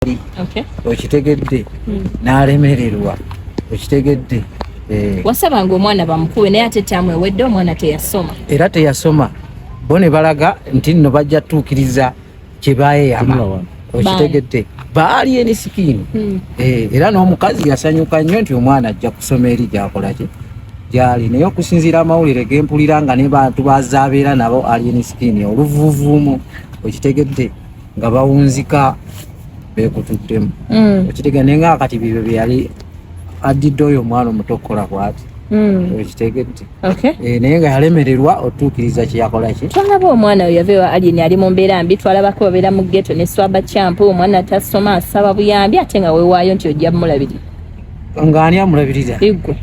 Okay. Okitegedde n'alemererwa okitegedde wasabanga omwana bamukuwe naye ate tamwewedde omwana teyasoma era teyasoma bo ne balaga nti nno bajja tuukiriza kye baayeyama okitegedde baali enisikini era n'omukazi yasanyuka nnyo nti omwana ajja kusoma eri gyakola ki gyali naye okusinziira amawulire gempulira nga ne bantu bazaabeera nabo ali enisikini oluvuuvuumu okitegedde nga bawunzika bekutuddemu okitegedde naye nga kati bibyo bye yali addidde oyo omwana omuto okukola bw'ati okitegedde naye nga yalemererwa otuukiriza kyeyakola ki twalaba omwana oyo yaveewa alini ali mu mbeera mbi twalabako babeera mu ggeto ne swaba campu omwana tasoma asaba buyambi ate nga weewaayo nti ojja mulabirira ng'ani amulabirira igwe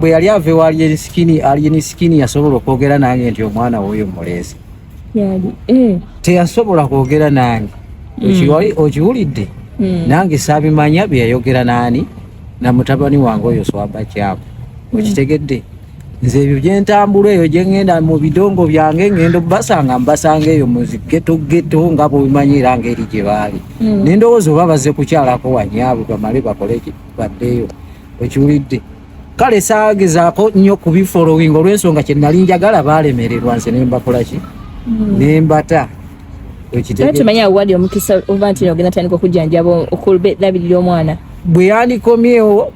bwe yali aveewa alienisikini yasobola okwogera nange nti omwana woyo muleezi teyasobola kwogera nange okiwulidde nange saabimanya bye yayogera naani na mutabani wange oyo swaba kyabo okitegedde nze ebyo gyentambula eyo gyengenda mu bidongo byange ngendo basanga mbasanga eyo mu zigeto nga bwebimanyi era ngeri gye baali nendowooza oba baze kukyalako wanyaabwe bamale bakole baddeyo okiwulidde kale saagezaako nnyo kubifolowing olw'ensonga kye nali njagala baalemererwa nze nembakola ki nembata tumanya wali omukisa oba nti ogenda tandika okujjanjaba okulabirira omwana bwe yandikomyewo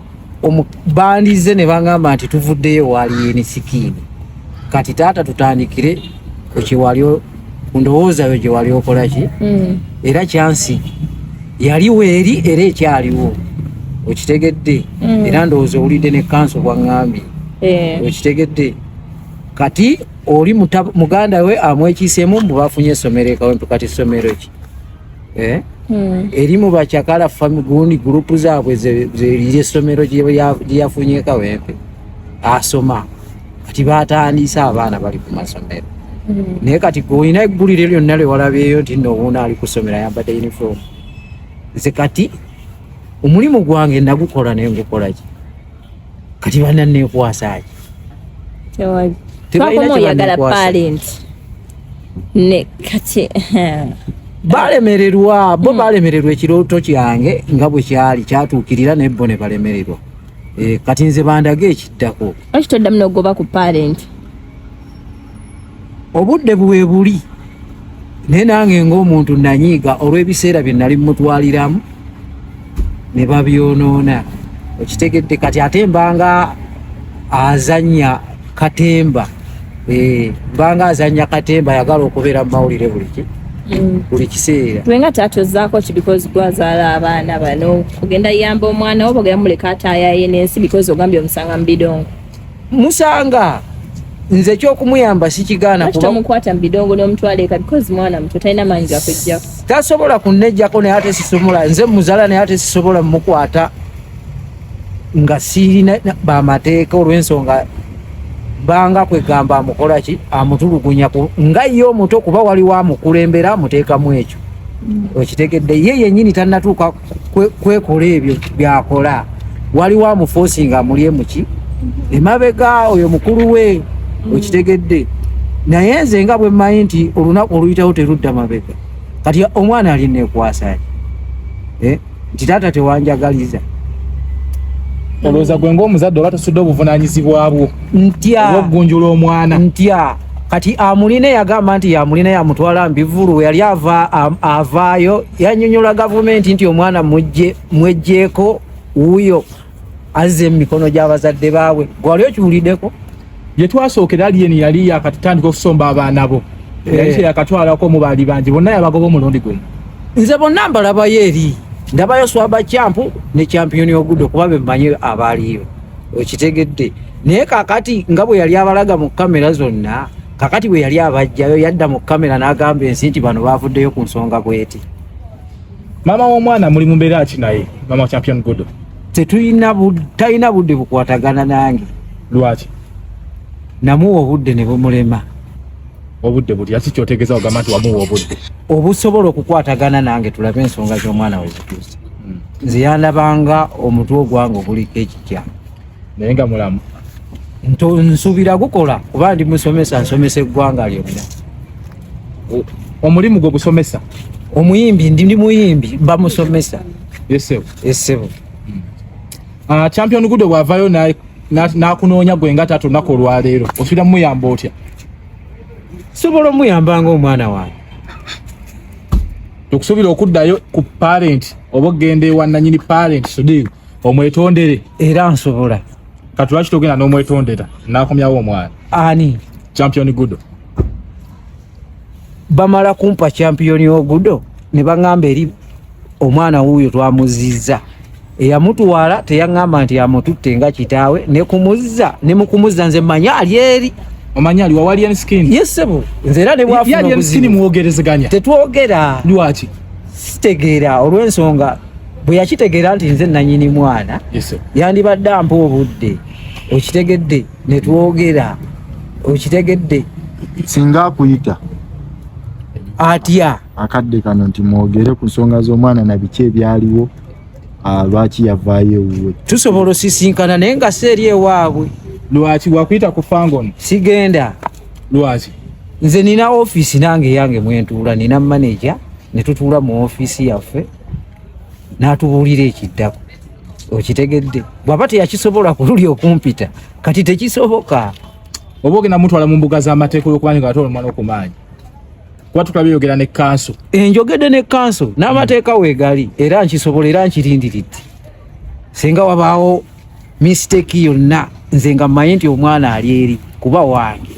bandize ne bagamba nti tuvuddeyo wali enisikini kati taata tutandikire ku ndowoozayo gye wali okola ki era kyansi yaliwo eri era ekyaliwo okitegedde era ndowooza owulidde ne kanso bwaŋŋambye okitegedde kati oli muganda we amwekiisemu mbu bafunye essomero ekawempe kati essomero ki eri mu bakyakala gundi gurupu zaabwe zeriri essomero gye yafunye ekawempe asoma kati batandise abaana bali ku masomero naye kati olina eggulire lyonna lye walabyeyo nti nno obuuna ali kusomera ayambadde uniform nze kati omulimu gwange nagukola naye ngukola ki kati bana neekwasaki twakomo oyagala parent ne kati balemererwa bo balemererwa ekirooto kyange nga bwe kyali kyatuukirira nebbo ne balemererwa kati nze bandage ekiddako ekitoddamu n'ogoba ku parent obudde bwe buli naye nange ng'omuntu nanyiiga olw'ebiseera bye nali mutwaliramu ne babyonoona okitegedde kati ate mbanga azannya katemba mbanga azannya katemba ayagala okubeera mu mawulire buli kiseera tuwenga tatozaako ki because gwazaala abaana bano ogenda yamba omwana wo bogera muleka ataayaye n'ensi because ogambye omusanga mu bidongo musanga nze ekyokumuyamba sikigaana kuba mukwata mu bidongo n'omutwala eka because mwana muto talina maanyi gakujjako tasobola kunnejjako naye ate sisobola nze muzaala naye ate sisobola mumukwata nga sirina bamateeka olw'ensonga banga kwegamba amukola ki amutulugunya nga ye omuto kuba waliwo amukulembera amuteekamu ekyo okitegedde ye yennyini tannatuuka kwekola ebyo byakola waliwo amufoosinga amulye muki emabega oyo mukulu we okitegedde naye nze nga bwe mmanyi nti olunaku oluyitawo terudda mabega kati omwana ali neekwasa nti taata tewanjagaliza olowooza gwe ng'omuzadde oba tosudde obuvunaanyizibwa bwo obw'okugunjula omwana ntya kati amulina yagamba nti yamulina yamutwala mbivulu we yali avaayo yannyonnyola gavumenti nti omwana mwejjeeko wuuyo azze mu mikono gy'abazadde baabwe gwali okiwuliddeko gye twasookera alieni yali yakatutandika okusomba abaana bo yali teyakatwalako mu baali bangi bonna yabagoba omulundi gumu nze bonna mbalabayo eri ndabayo swaba campu ne champiyoni ogudo kuba bemmanyi abaaliyo okitegedde naye kakati nga bwe yali abalaga mu kamera zonna kakati bwe yali abajjayo yadda mu kamera n'agamba ensi nti bano baavuddeyo ku nsonga bweti maama w'omwana muli mu mbeera ki naye maama wa champion gudo talina budde bukwatagana nange lwaki namuwa obudde ne bumulema obudde buli ati kyotegeeza ogamba nti wamuwa obudde obusobola okukwatagana nange tulabe ensonga z'omwana we zituuse nze yandabanga omutwe ogwange oguliko ekikya naye nga mulamu nsuubira gukola kuba ndi musomesa nsomesa eggwanga lyonna omulimu gwe gusomesa omuyimbi ndi muyimbi bamusomesa esebo champion Gudo bwavayo nakunoonya gwe nga tato nako olwaleero osubira muyamba otya? sobola omuyamba ng'omwana wange. Tukusuubira okuddayo ku parent oba ogenda ewa nannyini parent Sudiku omwetondere. Era nsobola. Kati lwaki togenda n'omwetondera nakomyawo omwana? Ani? Champion Gudo. Bamala kumpa champion Ogudo ne baŋŋamba eri omwana wuuyo twamuzizza. Eyamutwala teyaŋŋamba nti amututte nga kitaawe ne kumuzza ne mukumuzza nze manya ali eri. Omanya ali wawali en skin? Yes sebo. Nze era ne bwafuna obuzibu. Yali skin muwogerezeganya? Tetwogera. Lwaki? Sitegeera olw'ensonga bwe yakitegeera nti nze nannyini mwana. Yes. Yandibadde ampa obudde. Okitegedde ne twogera. Okitegedde. Singa akuyita atya akadde kano nti mwogere ku nsonga z'omwana na biki ebyaliwo lwaki yavaayo ewuwe. Tusobola osisinkana naye nga seeri ewaabwe. Lwaki wakuyita ku fangono? Sigenda. Lwaki? Nze nina ofiisi nange yange mwentuula, nina manager ne tutuula mu ofiisi yaffe n'atubuulira ekiddako. Okitegedde bw'aba teyakisobola kululi okumpita kati tekisoboka. Oba ogenda mutwala mu mbuga z'amateeka olw'okuba nga atola omwana okumaanyi. Kuba tukabye yogera ne kanso. Njogedde ne kanso n'amateeka weegali era nkisobola era nkirindiridde. Singa wabaawo mistake yonna nze nga mmanyi nti omwana ali eri kuba wange.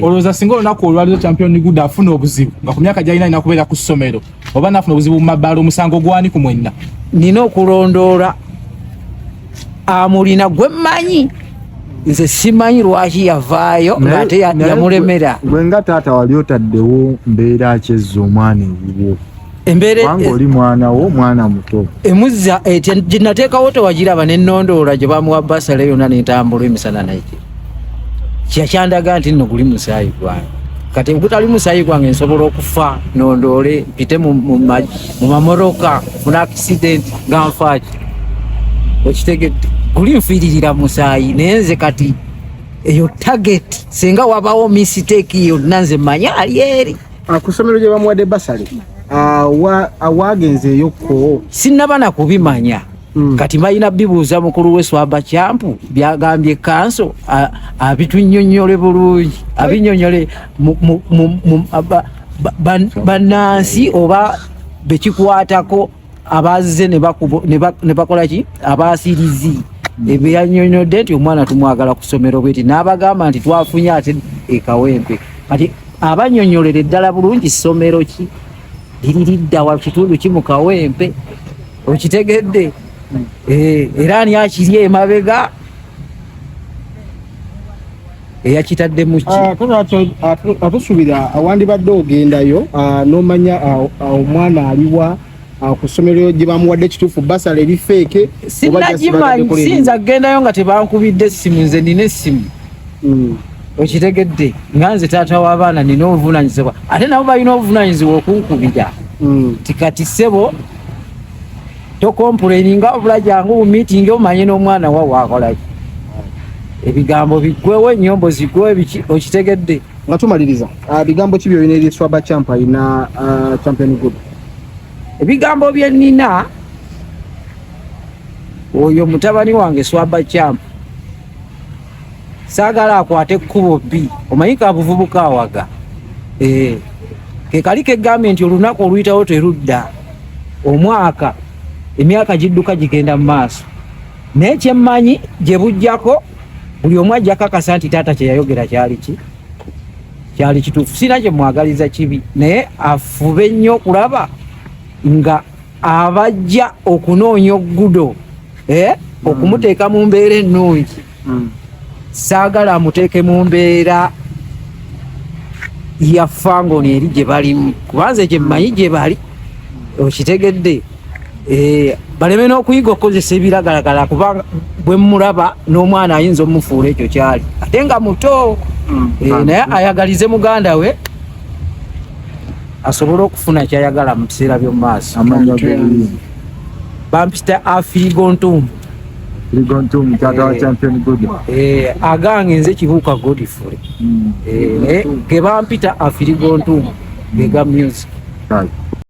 Olowooza singa olunaku olwaliwo Champion Gudo afuna obuzibu nga ku myaka gy'alina alina kubeera ku ssomero oba nafuna obuzibu mu mabbaala omusango gwani ku mwenna? Nina okulondoola amulina gwe mmanyi. Nze simanyi lwaki yavaayo ng'ate yamulemera. Gwe nga taata wali otaddewo mbeera ki ezza omwana ebiwo? Embeera oli mwana wo mwana muto. Emuzza gye nateekawo tewagiraba ne nnondoola gye bamuwa basale yonna n'entambula emisana naye. Kyakyandaga nti nno guli musaayi gwange. Kati ogutali musaayi gwange nsobola okufa nondoole mpite mu mamoroka funa accident nga nfaaki. Okitegedde guli nfiiririra musaayi naye nze kati eyo target singa wabaawo mistake yonna nze manya ali eri. Ku ssomero gye bamuwadde basale awagenzeeyo ko sinnaba na kubimanya. Kati balina bibuuza mukulu w'Eswaba Camp byagambye kanso abitunnyonnyole bulungi abinnyonnyole bannansi oba bekikwatako abazze ne bakola ki abaasirizi ebyannyonnyodde nti omwana tumwagala ku ssomero bweti n'abagamba nti twafunye ate ekawempe. Kati abannyonnyolera eddala bulungi ssomero ki liri lidda wa kitundu ki mu kawempe. Okitegedde era ani akiri emabega eyakitadde mu ki atusuubira awandibadde ogendayo n'omanya omwana aliwa ku ssomero gye bamuwadde ekituufu basala eri feeke. Sinnagimanyi siyinza kugendayo nga tebankubidde essimu. Nze nina essimu. Okitegedde nga nze taata w'abaana nina obuvunanyizibwa ate nabo balina obuvunanyizibwa okunkubira. Tikati ssebo tokomplaininga obula jangu mu meeting omanye n'omwana wa waakolaki. Ebigambo biggwewo ennyombo ziggwewo biki. Okitegedde nga tumaliriza bigambo ki byolina eri Eswaba Camp alina Champion Gudo? Ebigambo bye nnina oyo mutabani wange Eswaba Camp saagala akwate ekkubo bbi. Omanyi kabuvubuka awaga ke kali kegambe nti olunaku oluyitawo terudda. Omwaka emyaka gidduka gigenda mu maaso naye kyemmanyi gye bujjako buli omu ajja kakasa nti taata kye yayogera kyali kituufu. Sina kye mwagaliza kibi naye afube nnyo okulaba nga abajja okunoonya Gudo okumuteeka mu mbeera ennungi. Saagala amuteeke mu mbeera ya fangoni eri gye balimu kubanze gye mmanyi gye bali. Okitegedde baleme n'okuyiga okukozesa ebiragalagala kubanga bwe mulaba n'omwana ayinza omufuula ekyo kyali ate nga muto. Naye ayagalize muganda we asobole okufuna kyayagala mu biseera by'omu maaso. Bampita Afirigontumu. Taata wa Champion Gudo. Agange nze Kibuuka Godfrey. Ge bampita Afirigontumu ge ga music.